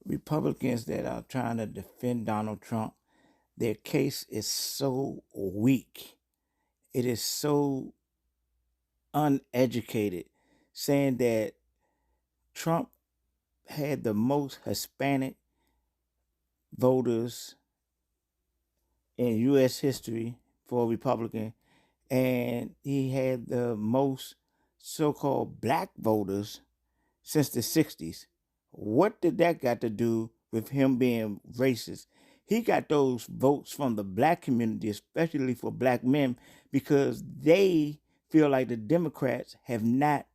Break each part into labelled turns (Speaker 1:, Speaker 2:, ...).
Speaker 1: Republicans that are trying to defend Donald Trump, their case is so weak. It is so uneducated, saying that Trump had the most Hispanic voters in U.S. history for a Republican, and he had the most so-called black voters since the 60s. What did that got to do with him being racist? He got those votes from the black community, especially for black men, because they feel like the Democrats have not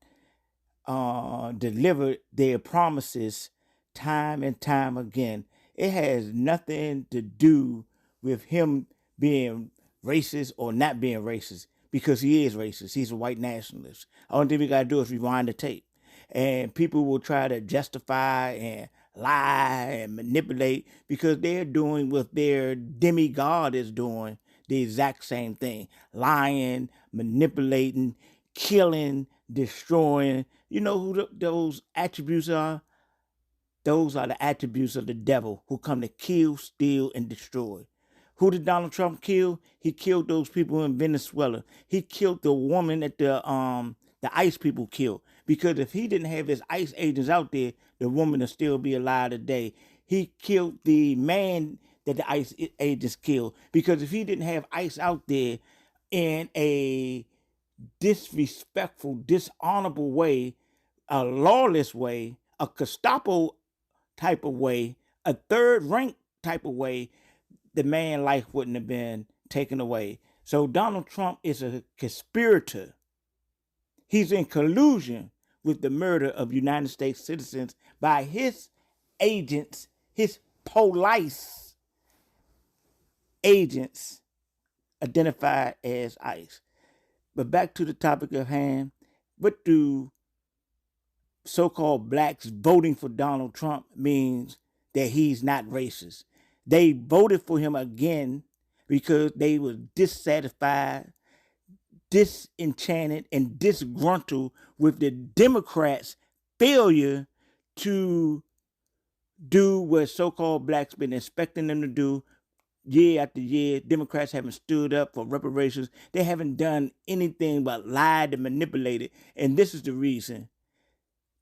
Speaker 1: delivered their promises time and time again. It has nothing to do with him being racist or not being racist, because he is racist. He's a white nationalist. Only thing we got to do is rewind the tape. And people will try to justify and lie and manipulate because they're doing what their demigod is doing, the exact same thing: lying, manipulating, killing, destroying. You know who those attributes are? Those are the attributes of the devil, who come to kill, steal, and destroy. Who did Donald Trump kill? He killed those people in Venezuela. He killed the woman that the ICE people killed. Because if he didn't have his ICE agents out there, the woman would still be alive today. He killed the man that the ICE agents killed. Because if he didn't have ICE out there in a disrespectful, dishonorable way, a lawless way, a Gestapo type of way, a third rank type of way, the man's life wouldn't have been taken away. So Donald Trump is a conspirator. He's in collusion with the murder of United States citizens by his agents, his police agents identified as ICE. But back to the topic of hand, what do so-called blacks voting for Donald Trump means that he's not racist? They voted for him again because they were dissatisfied, disenchanted, and disgruntled with the Democrats' failure to do what so-called blacks been expecting them to do year after year. Democrats haven't stood up for reparations. They haven't done anything but lied and manipulated. And this is the reason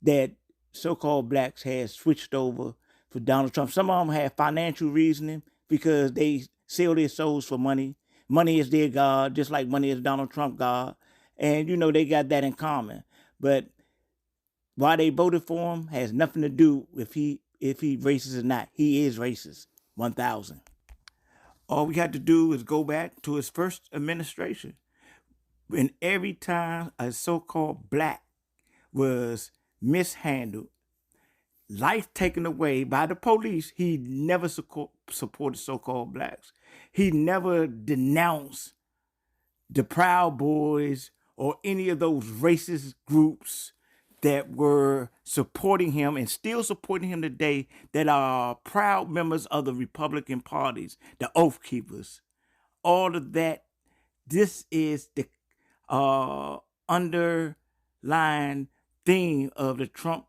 Speaker 1: that so-called blacks has switched over for Donald Trump. Some of them have financial reasoning because they sell their souls for money. Money is their God, just like money is Donald Trump God. And, they got that in common. But why they voted for him has nothing to do with if he racist or not. He is racist. 1,000. All we had to do is go back to his first administration. And every time a so-called black was mishandled, life taken away by the police, he never supported so-called blacks. He never denounced the Proud Boys or any of those racist groups that were supporting him and still supporting him today, that are proud members of the Republican parties, the Oath Keepers. All of that, this is the underlying theme of the Trump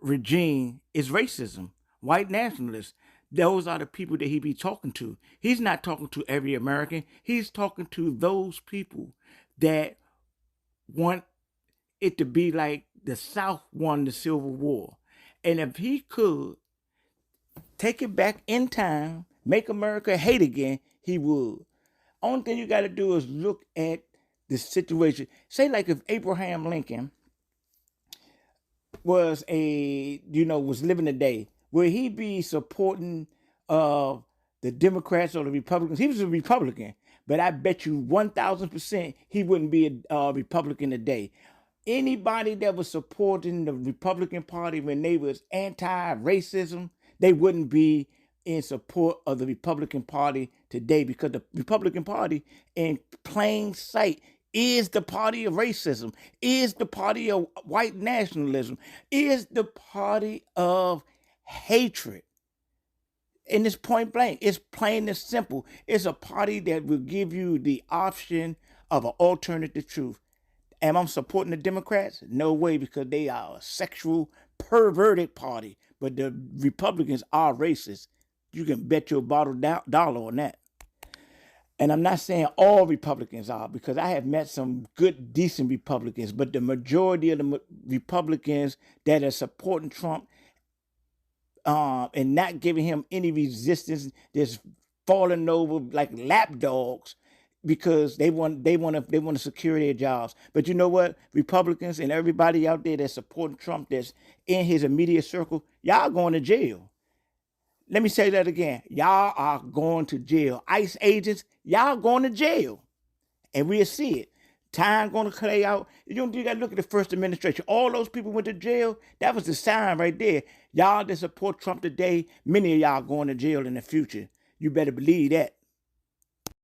Speaker 1: regime is racism, white nationalists. Those are the people that he be talking to. He's not talking to every American. He's talking to those people that want it to be like the South won the Civil War. And if he could take it back in time, make America hate again, he would. Only thing you got to do is look at the situation. Say like if Abraham Lincoln was was living today, would he be supporting the Democrats or the Republicans? He was a Republican, but I bet you 1,000% he wouldn't be a Republican today. Anybody that was supporting the Republican Party when they was anti-racism, they wouldn't be in support of the Republican Party today, because the Republican Party, in plain sight, is the party of racism, is the party of white nationalism, is the party of hatred. And it's point blank. It's plain and simple. It's a party that will give you the option of an alternative truth. Am I supporting the Democrats? No way, because they are a sexual perverted party, but the Republicans are racist. You can bet your bottle dollar on that. And I'm not saying all Republicans are, because I have met some good, decent Republicans, but the majority of the Republicans that are supporting Trump and not giving him any resistance, just falling over like lapdogs because they want to secure their jobs. But you know what? Republicans and everybody out there that's supporting Trump, that's in his immediate circle, y'all going to jail. Let me say that again. Y'all are going to jail. ICE agents, y'all going to jail. And we'll see it. Time going to play out. You got to look at the first administration. All those people went to jail. That was the sign right there. Y'all that support Trump today, many of y'all going to jail in the future. You better believe that.